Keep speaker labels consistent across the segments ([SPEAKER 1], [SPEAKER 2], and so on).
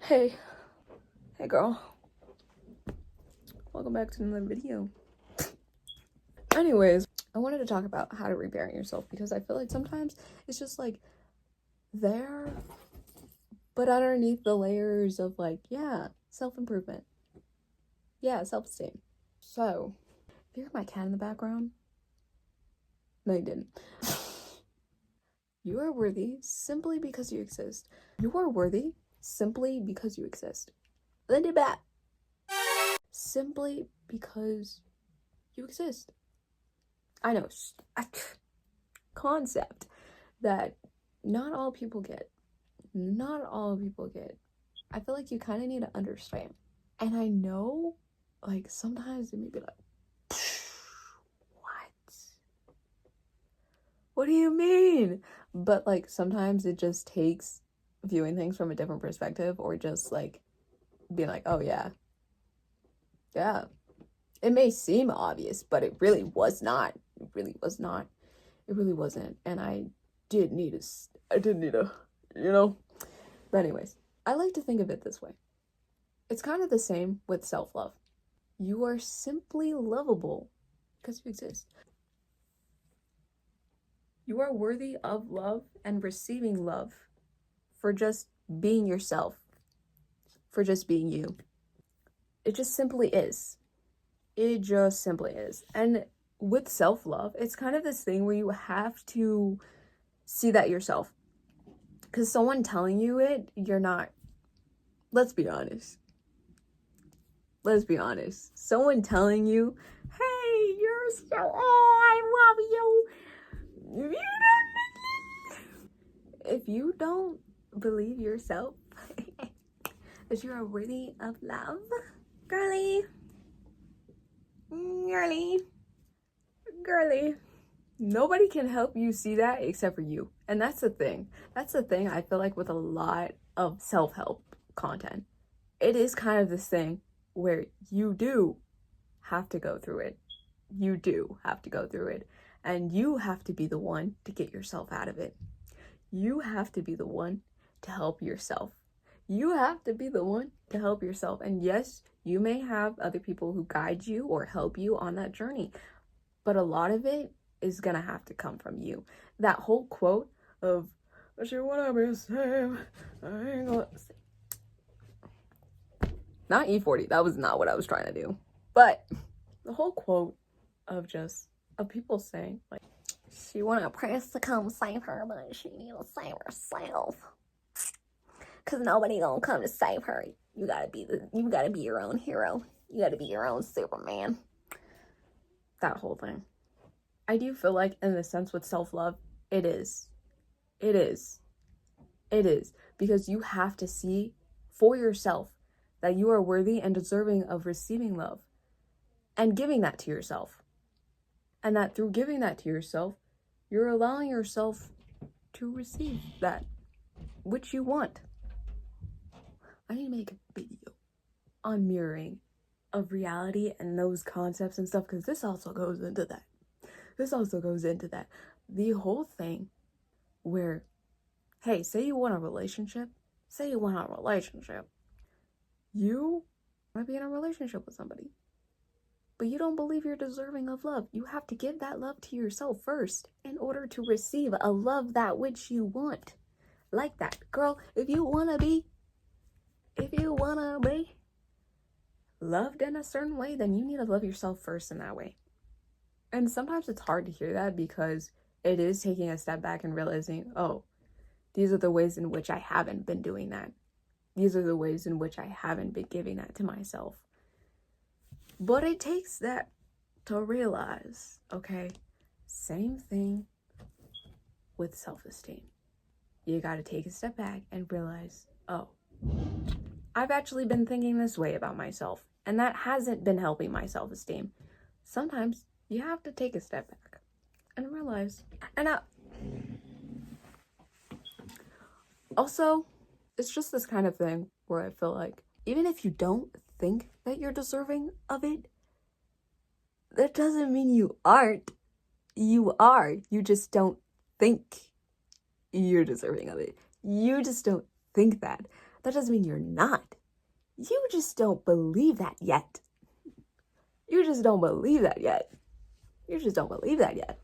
[SPEAKER 1] Hey girl, welcome back to another video. Anyways, I wanted to talk about how to reparent yourself because I feel like sometimes it's just like there, but underneath the layers of like, yeah, self-improvement, yeah, self-esteem. So, if you heard my cat in the background, no you didn't. You are worthy simply because you exist. You are worthy simply because you exist. Then do that. Simply because you exist. I know, concept that not all people get. Not all people get. I feel like you kind of need to understand. And I know, like, sometimes it may be like, what? What do you mean? But, like, sometimes it just takes viewing things from a different perspective or just, like, being like, oh, yeah. Yeah. It may seem obvious, but it really was not. It really was not. It really wasn't. And I did need a, you know? But anyways, I like to think of it this way. It's kind of the same with self-love. You are simply lovable because you exist. You are worthy of love and receiving love for just being yourself, for just being you. It just simply is. It just simply is. And with self-love, it's kind of this thing where you have to see that yourself. Because someone telling you it, you're not. Let's be honest. Someone telling you, hey, you're so, I love you. If you don't believe yourself that you are worthy of love, girly, nobody can help you see that except for you. And that's the thing. I feel like with a lot of self-help content. It is kind of this thing where you do have to go through it. And you have to be the one to get yourself out of it. You have to be the one to help yourself. And yes, you may have other people who guide you or help you on that journey. But a lot of it is gonna have to come from you. That whole quote of, "But you wanna be saved, I ain't gonna..." Not E40, that was not what I was trying to do. But the whole quote of people saying, like, she want a prince to come save her, but she need to save herself. Cause nobody gonna come to save her. You gotta be your own hero. You gotta be your own Superman. That whole thing. I do feel like in the sense with self-love, it is. Because you have to see for yourself that you are worthy and deserving of receiving love and giving that to yourself. And that through giving that to yourself, you're allowing yourself to receive that which you want. I need to make a video on mirroring of reality and those concepts and stuff, because this also goes into that. The whole thing where, hey, say you want a relationship. You might be in a relationship with somebody, but you don't believe you're deserving of love. You have to give that love to yourself first in order to receive a love that which you want. Like that. Girl, if you wanna be loved in a certain way, then you need to love yourself first in that way. And sometimes it's hard to hear that because it is taking a step back and realizing, oh, these are the ways in which I haven't been doing that. These are the ways in which I haven't been giving that to myself. But it takes that to realize, okay, same thing with self-esteem. You gotta take a step back and realize, oh, I've actually been thinking this way about myself, and that hasn't been helping my self-esteem. Sometimes you have to take a step back and realize. And also, it's just this kind of thing where I feel like even if you don't think that you're deserving of it, that doesn't mean you aren't. You are. You just don't think you're deserving of it. You just don't think that. That doesn't mean you're not. You just don't believe that yet. You just don't believe that yet. You just don't believe that yet.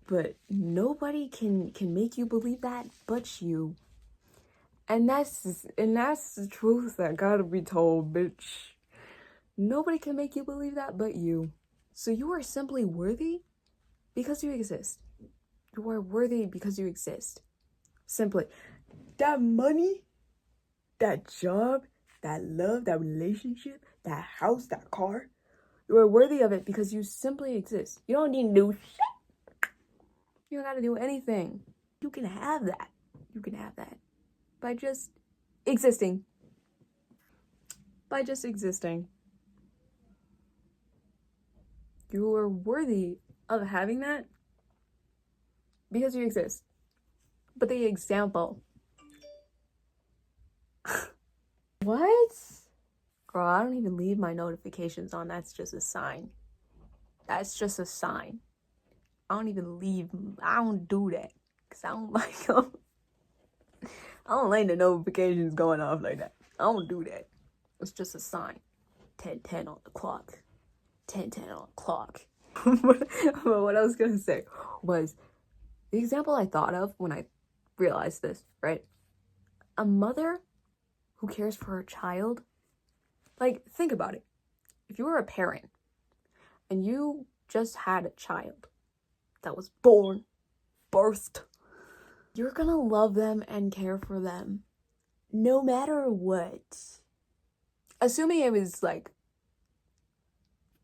[SPEAKER 1] But nobody can make you believe that but you. And that's the truth that gotta be told, bitch. Nobody can make you believe that but you. So you are simply worthy because you exist. You are worthy because you exist. Simply. That money, that job, that love, that relationship, that house, that car, you are worthy of it because you simply exist. You don't need to do shit. You don't gotta do anything. You can have that. You can have that by just existing. By just existing. You are worthy of having that because you exist. But the example. What? Girl, I don't even leave my notifications on. That's just a sign. That's just a sign. I don't even leave. I don't do that. Because I don't like them. I don't like the notifications going off like that. I don't do that. It's just a sign. 10:10 on the clock. 10:10 on the clock. But what I was going to say was the example I thought of when I realized this, right? A mother who cares for her child. Like, think about it. If you were a parent and you just had a child that was birthed, you're gonna love them and care for them no matter what. Assuming it was like,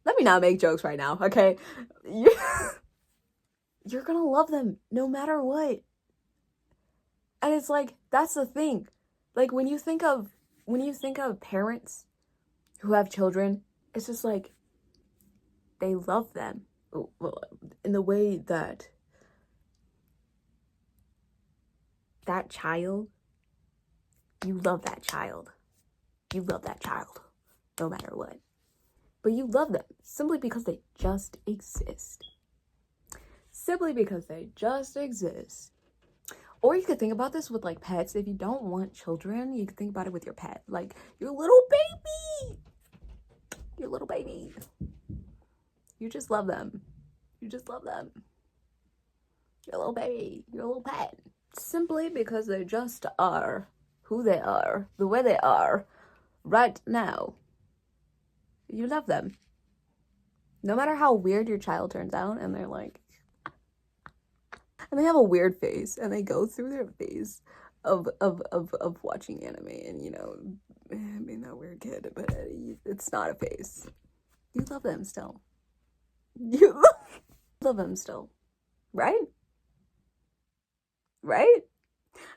[SPEAKER 1] let me not make jokes right now, okay? You're gonna love them no matter what. And it's like, that's the thing. Like, when you think of parents who have children, it's just like, they love them in the way that child, you love that child. You love that child no matter what. But you love them simply because they just exist. Simply because they just exist. Or you could think about this with like pets. If you don't want children, you could think about it with your pet. Like your little baby. Your little baby. You just love them. You just love them. Your little baby. Your little pet. Simply because they just are who they are. The way they are right now. You love them. No matter how weird your child turns out and they're like, and they have a weird face and they go through their phase of watching anime and, you know, being that weird kid, but it's not a phase. You love them still. You love them still. Right? Right?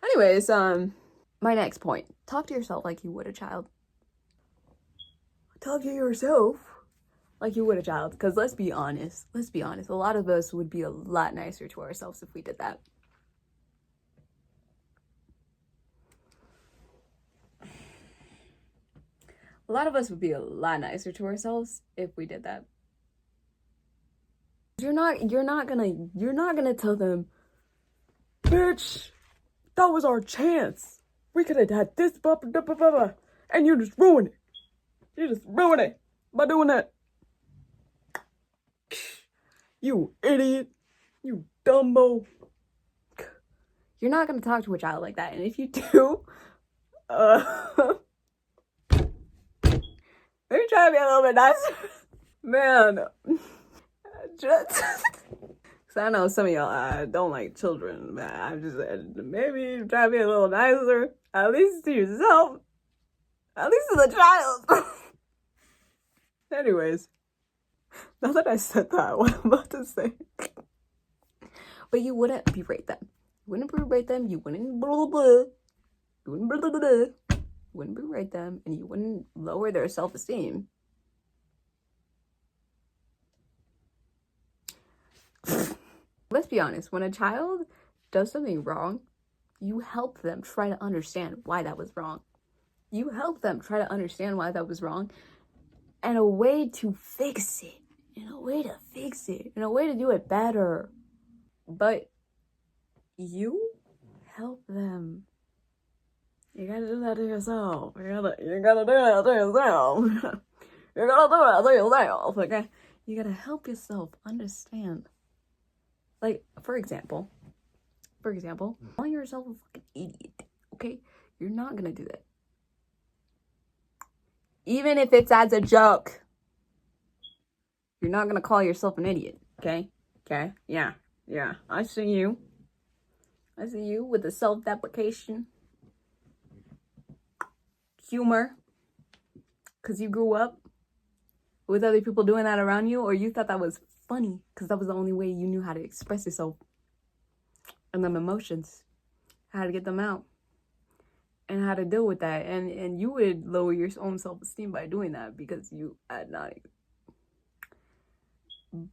[SPEAKER 1] Anyways, my next point. Talk to yourself like you would a child. Talk to yourself like you would a child. Because let's be honest. A lot of us would be a lot nicer to ourselves if we did that. A lot of us would be a lot nicer to ourselves if we did that. You're not gonna tell them, bitch, that was our chance. We could have had this, blah, blah, blah, blah, blah, and you just ruined it. You just ruined it by doing that. You idiot. You dumbo. You're not gonna talk to a child like that, and if you do, maybe try to be a little bit nicer. Man, just, cause I know some of y'all don't like children, but I'm just saying, maybe try to be a little nicer, at least to yourself, at least to the child. Anyways, now that I said that, what I'm about to say, but you wouldn't berate them. You wouldn't berate them. You wouldn't blah, blah, blah. You wouldn't blah, blah, blah, blah. You wouldn't berate them, and you wouldn't lower their self-esteem. Let's be honest, when a child does something wrong, you help them try to understand why that was wrong. You help them try to understand why that was wrong, and a way to fix it, and a way to do it better. But you help them. You gotta do that to yourself. You gotta do that to yourself. You gotta do that to yourself, okay? You gotta help yourself understand. Like, for example, calling yourself a fucking idiot, okay? You're not gonna do that. Even if it's as a joke, you're not gonna call yourself an idiot, okay? Okay? Yeah. I see you with the self-deprecation humor, because you grew up with other people doing that around you, or you thought that was funny because that was the only way you knew how to express yourself and them emotions, how to get them out, and how to deal with that. And you would lower your own self-esteem by doing that because you had not,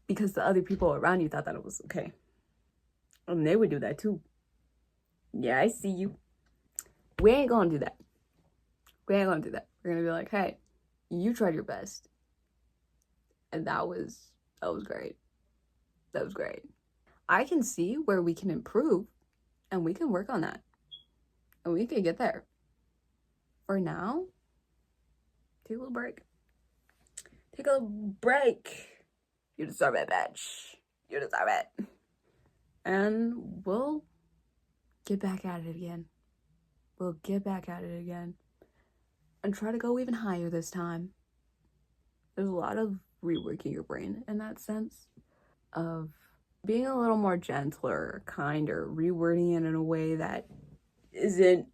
[SPEAKER 1] because the other people around you thought that it was okay. And they would do that too. Yeah, I see you. We ain't gonna do that. We're gonna be like, hey, you tried your best. And that was great. That was great. I can see where we can improve, and we can work on that. And we can get there. For now, take a little break. Take a break. You deserve it, bitch. You deserve it. And we'll get back at it again. And try to go even higher this time. There's a lot of reworking your brain in that sense of being a little more gentler, kinder, rewording it in a way that isn't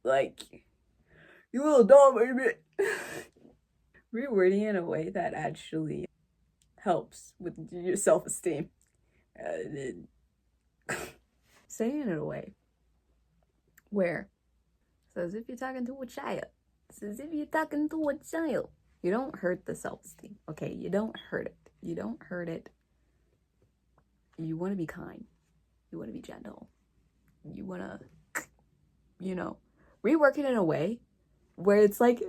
[SPEAKER 1] like, you little dumb baby. Rewording it in a way that actually helps with your self-esteem. Saying it in a way where, so as if you're talking to a child. You don't hurt the self-esteem, okay? You don't hurt it. You want to be kind. You want to be gentle. You want to, rework it in a way where it's like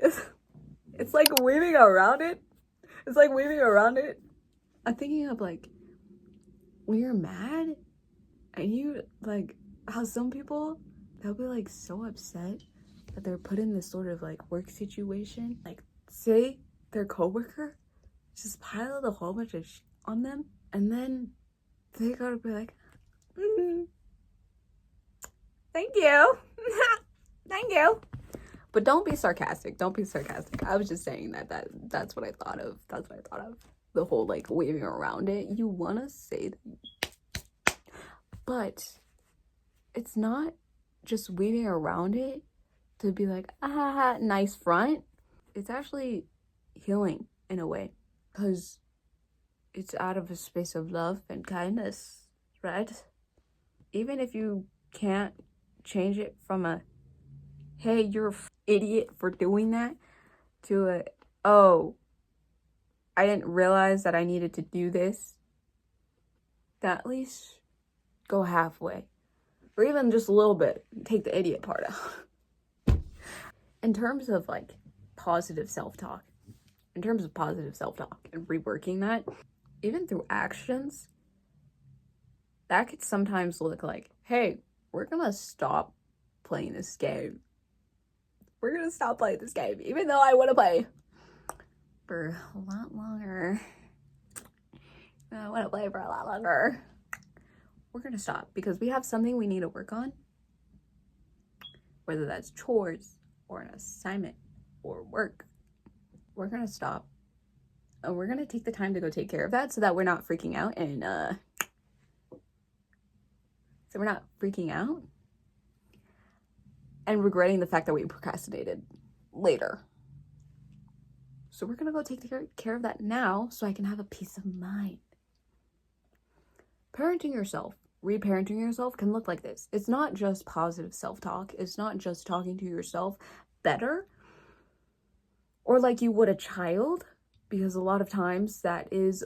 [SPEAKER 1] weaving around it. I'm thinking of like when you're mad and you like how some people, they'll be like so upset that they're put in this sort of like work situation. Like, say their coworker just piled a whole bunch of shit on them, and then they gotta be like, thank you. Thank you. But don't be sarcastic. I was just saying that's what I thought of. The whole like waving around it. You wanna say that, but it's not just waving around it to be like, nice front. It's actually healing in a way, because it's out of a space of love and kindness, right? Even if you can't change it from a, hey, you're an idiot for doing that, to a, oh, I didn't realize that I needed to do this, that at least go halfway. Or even just a little bit, take the idiot part out. In terms of like positive self-talk and reworking that, even through actions, that could sometimes look like, hey, we're gonna stop playing this game. Even though I want to play for a lot longer. We're gonna stop because we have something we need to work on. Whether that's chores or an assignment or work. We're gonna stop. And we're gonna take the time to go take care of that so that we're not freaking out and regretting the fact that we procrastinated later. So we're gonna go take care of that now so I can have a peace of mind. Parenting yourself, reparenting yourself can look like this. It's not just positive self-talk. It's not just talking to yourself better or like you would a child, because a lot of times that is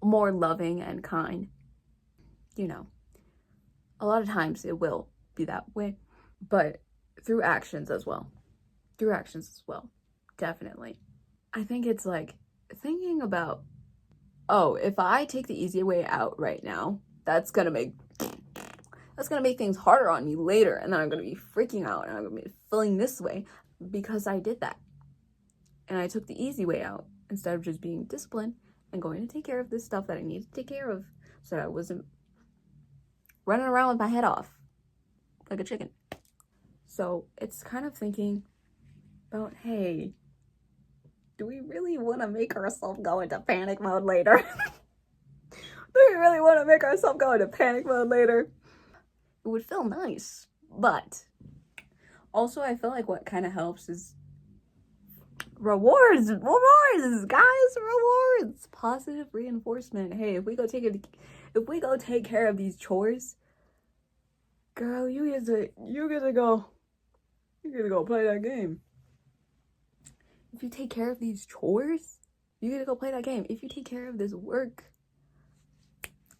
[SPEAKER 1] more loving and kind. A lot of times it will be that way, but through actions as well, definitely. I think it's like thinking about, oh, if I take the easy way out right now, that's gonna make things harder on me later, and then I'm gonna be freaking out, and I'm gonna be feeling this way because I did that. And I took the easy way out instead of just being disciplined and going to take care of this stuff that I needed to take care of so that I wasn't running around with my head off like a chicken. So it's kind of thinking about, hey, do we really want to make ourselves go into panic mode later? Do we really want to make ourselves go into panic mode later? It would feel nice, but also I feel like what kind of helps is rewards, guys, rewards, positive reinforcement. Hey, if we go take care of these chores, girl, you get to go play that game. If you take care of these chores, you get to go play that game. If you take care of this work,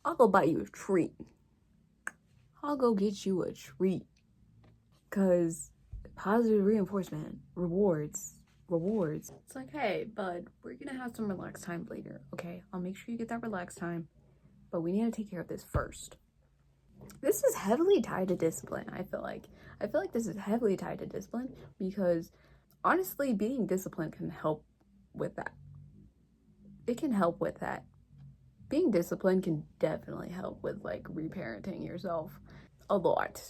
[SPEAKER 1] I'll go buy you a treat. I'll go get you a treat. Cause positive reinforcement, rewards. It's like, hey, bud, we're gonna have some relaxed time later, okay? I'll make sure you get that relaxed time, but we need to take care of this first. This is heavily tied to discipline, I feel like. This is heavily tied to discipline because honestly, being disciplined can help with that. It can help with that. Being disciplined can definitely help with like reparenting yourself a lot,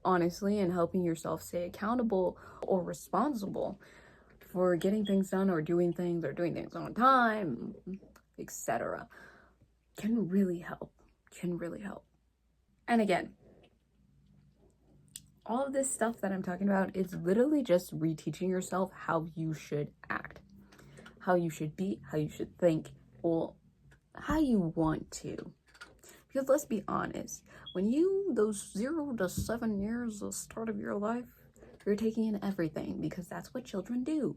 [SPEAKER 1] honestly, and helping yourself stay accountable or responsible for getting things done or doing things on time, etc. Can really help. And again, all of this stuff that I'm talking about is literally just reteaching yourself how you should act, how you should be, how you should think, or how you want to. Because let's be honest, when those 0 to 7 years, the start of your life, you're taking in everything because that's what children do.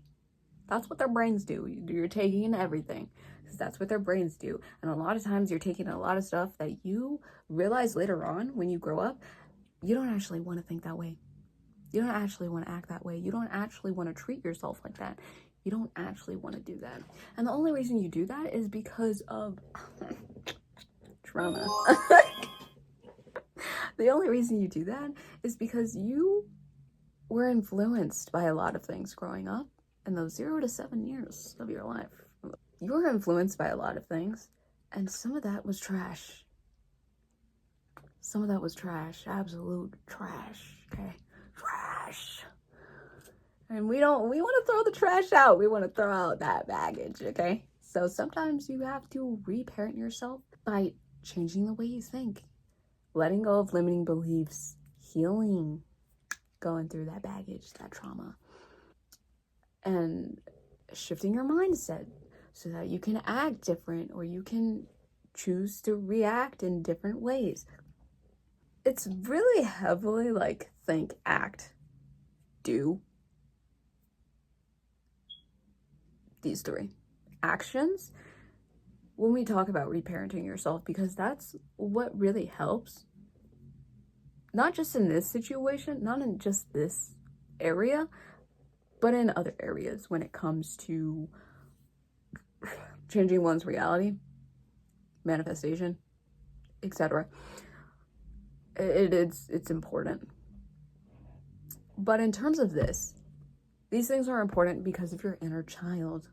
[SPEAKER 1] That's what their brains do. You're taking in everything because that's what their brains do. And a lot of times you're taking in a lot of stuff that you realize later on when you grow up, you don't actually want to think that way. You don't actually want to act that way. You don't actually want to treat yourself like that. You don't actually want to do that. And the only reason you do that is because of trauma. The only reason you do that is because you were influenced by a lot of things growing up in those 0 to 7 years of your life. You were influenced by a lot of things, and some of that was trash. Absolute trash, okay? Trash. And we want to throw the trash out. We want to throw out that baggage, okay? So sometimes you have to reparent yourself by changing the way you think, letting go of limiting beliefs, healing, going through that baggage, that trauma, and shifting your mindset so that you can act different or you can choose to react in different ways. It's really heavily like think, act, do. These 3 actions when we talk about reparenting yourself, because that's what really helps. Not just in this situation, not in just this area, but in other areas when it comes to changing one's reality, manifestation, etc. It's important. But in terms of this, these things are important because of your inner child.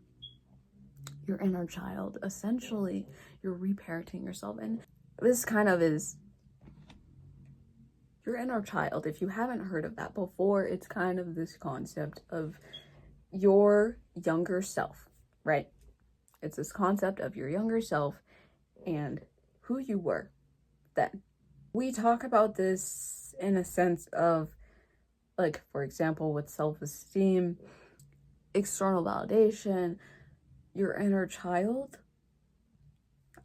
[SPEAKER 1] Essentially, you're reparenting yourself. And this kind of is your inner child. If you haven't heard of that before, it's kind of this concept of your younger self, right? It's this concept of your younger self and who you were then. We talk about this in a sense of, like, for example, with self-esteem, external validation, your inner child.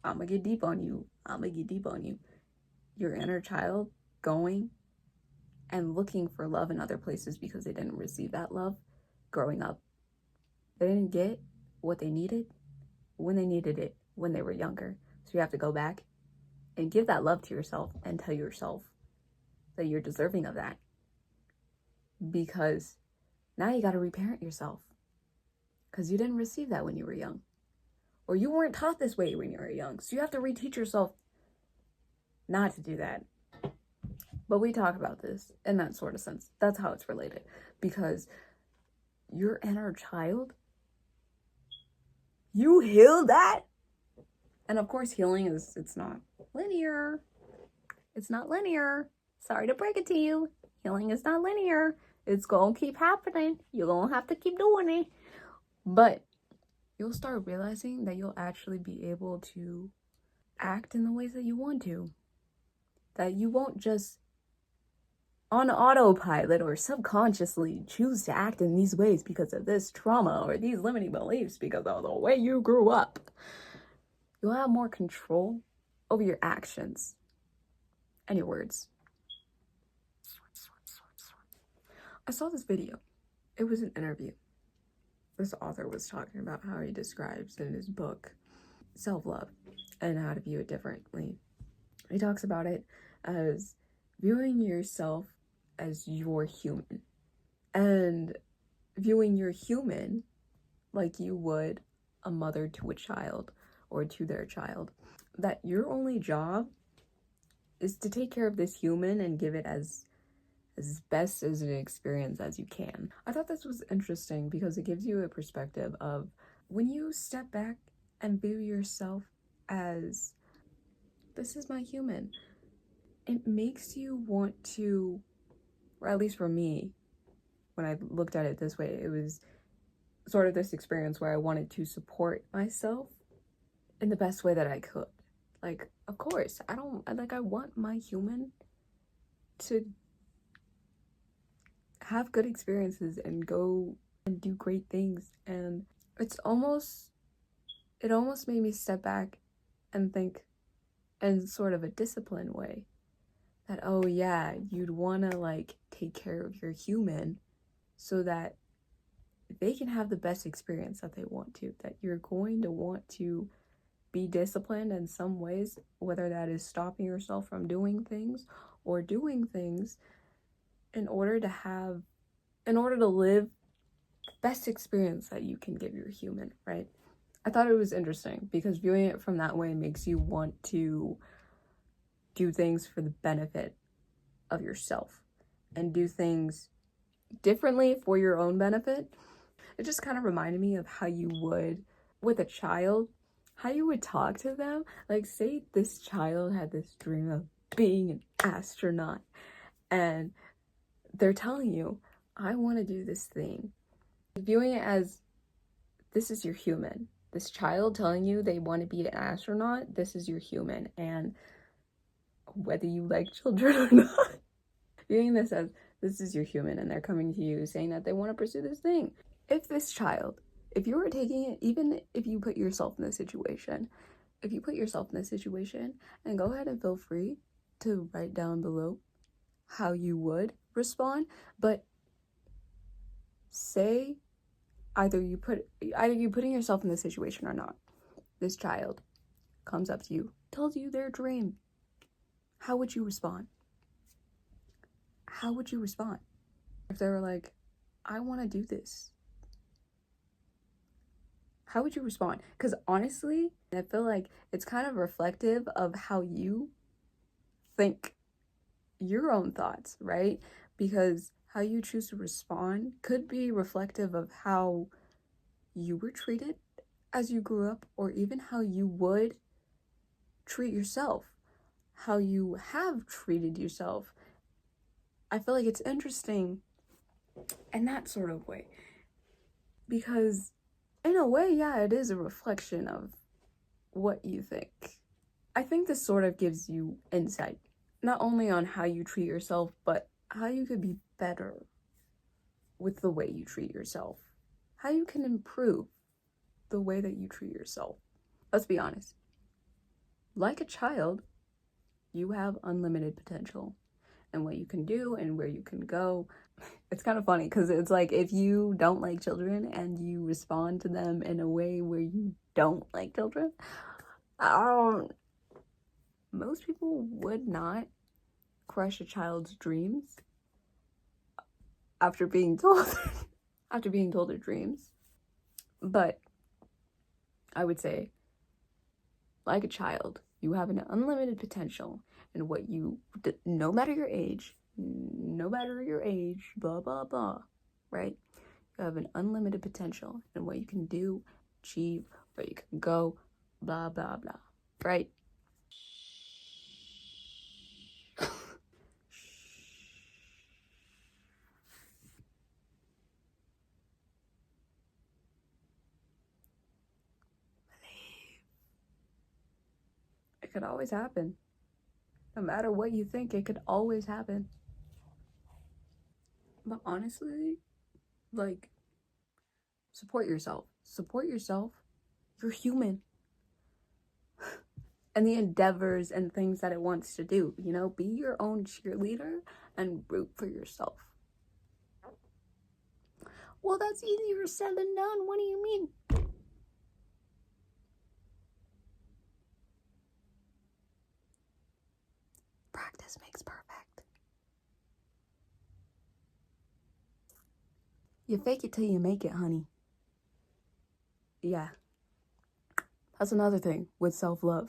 [SPEAKER 1] I'm gonna get deep on you. Your inner child going and looking for love in other places because they didn't receive that love growing up. They didn't get what they needed when they needed it when they were younger. So you have to go back and give that love to yourself and tell yourself that you're deserving of that. Because now you got to reparent yourself. Because you didn't receive that when you were young. Or you weren't taught this way when you were young. So you have to reteach yourself not to do that. But we talk about this in that sort of sense. That's how it's related. Because your inner child, you heal that. And of course, healing it's not linear. It's not linear. Sorry to break it to you. Healing is not linear. It's gonna keep happening. You're gonna have to keep doing it. But you'll start realizing that you'll actually be able to act in the ways that you want to. That you won't just on autopilot or subconsciously choose to act in these ways because of this trauma or these limiting beliefs because of the way you grew up. You'll have more control over your actions and your words. I saw this video. It was an interview. This author was talking about how he describes in his book self-love and how to view it differently. He talks about it as viewing yourself as you're human and viewing your human like you would a mother to a child or to their child. That your only job is to take care of this human and give it as best as an experience as you can. I thought this was interesting because it gives you a perspective of when you step back and view yourself as this is my human. It makes you want to, or at least for me, when I looked at it this way, it was sort of this experience where I wanted to support myself in the best way that I could. Like, of course, I want my human to have good experiences and go and do great things. And it almost made me step back and think in sort of a disciplined way that, oh yeah, you'd want to like take care of your human so that they can have the best experience that they want to, that you're going to want to be disciplined in some ways, whether that is stopping yourself from doing things or doing things in order to live the best experience that you can give your human, right? I thought it was interesting because viewing it from that way makes you want to do things for the benefit of yourself and do things differently for your own benefit. It just kind of reminded me of how you would with a child, how you would talk to them. Like, say this child had this dream of being an astronaut and they're telling you, I want to do this thing. Viewing it as this is your human. This child telling you they want to be an astronaut, this is your human. And whether you like children or not, viewing this as this is your human and they're coming to you saying that they want to pursue this thing. If you were taking it, even if you put yourself in this situation, and go ahead and feel free to write down below how you would respond, but say either you putting yourself in this situation or not. This child comes up to you, tells you their dream. How would you respond? How would you respond? If they were like, I want to do this. How would you respond? Because honestly, I feel like it's kind of reflective of how you think your own thoughts, right? Because how you choose to respond could be reflective of how you were treated as you grew up, or even how you would treat yourself, how you have treated yourself. I feel like it's interesting in that sort of way. Because in a way, yeah, it is a reflection of what you think. I think this sort of gives you insight, not only on how you treat yourself, but how you could be better with the way you treat yourself. How you can improve the way that you treat yourself. Let's be honest. Like a child, you have unlimited potential and what you can do and where you can go. It's kind of funny because it's like if you don't like children and you respond to them in a way where you don't like children, most people would not crush a child's dreams after being told their dreams. But I would say, like a child, You have an unlimited potential in what you, no matter your age, blah, blah, blah, right? You have an unlimited potential in what you can do, achieve, where you can go, blah, blah, blah, right? It could always happen. No matter what you think, it could always happen. But honestly, like, support yourself. Support yourself. You're human. And the endeavors and things that it wants to do, you know, be your own cheerleader and root for yourself. Well, that's easier said than done. What do you mean? Practice makes perfect. You fake it till you make it, honey. Yeah. That's another thing with self-love.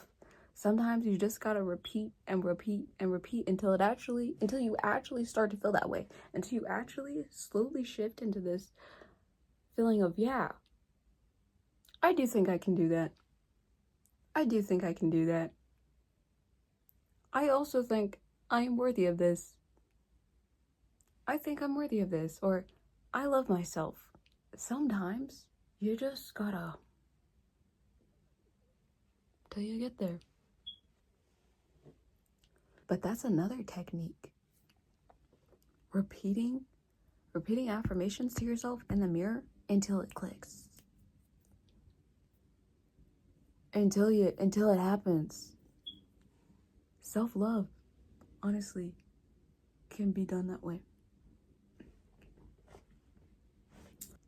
[SPEAKER 1] Sometimes you just gotta repeat and repeat and repeat until you actually start to feel that way. Until you actually slowly shift into this feeling of, yeah, I do think I can do that. I do think I can do that. I also think I'm worthy of this. I think I'm worthy of this. Or I love myself. Sometimes you just gotta till you get there. But that's another technique. Repeating affirmations to yourself in the mirror until it clicks. Until it happens. Self-love, honestly, can be done that way.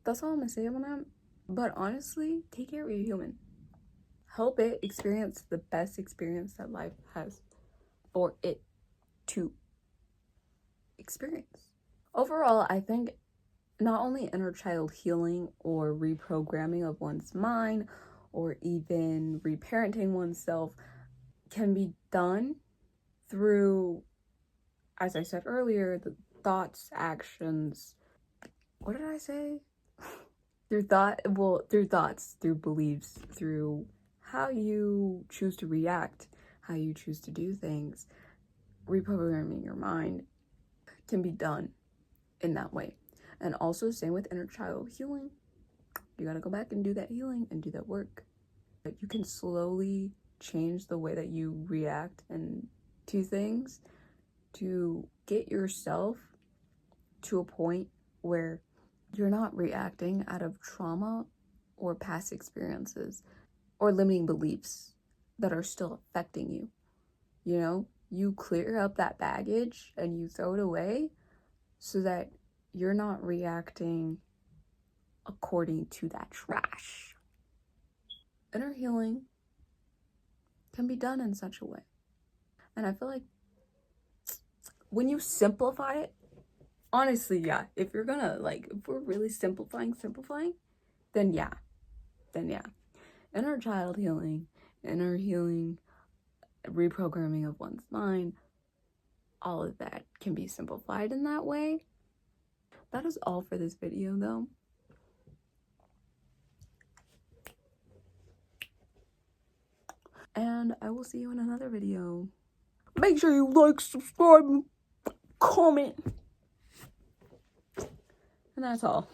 [SPEAKER 1] That's all I'm gonna say on that. But honestly, take care of your human. Help it experience the best experience that life has for it to experience. Overall, I think not only inner child healing or reprogramming of one's mind or even reparenting oneself can be done through, as I said earlier, the thoughts, actions. What did I say? Through thoughts, through beliefs, through how you choose to react, how you choose to do things. Reprogramming your mind can be done in that way. And also, same with inner child healing. You gotta go back and do that healing and do that work. But you can slowly change the way that you react and to things to get yourself to a point where you're not reacting out of trauma or past experiences or limiting beliefs that are still affecting you. You know, you clear up that baggage and you throw it away so that you're not reacting according to that trash. Inner healing can be done in such a way. And I feel like when you simplify it, honestly, yeah, if you're gonna, if we're really simplifying, then yeah. Inner child healing, reprogramming of one's mind, all of that can be simplified in that way. That is all for this video, though. And I will see you in another video. Make sure you like, subscribe, comment. And that's all.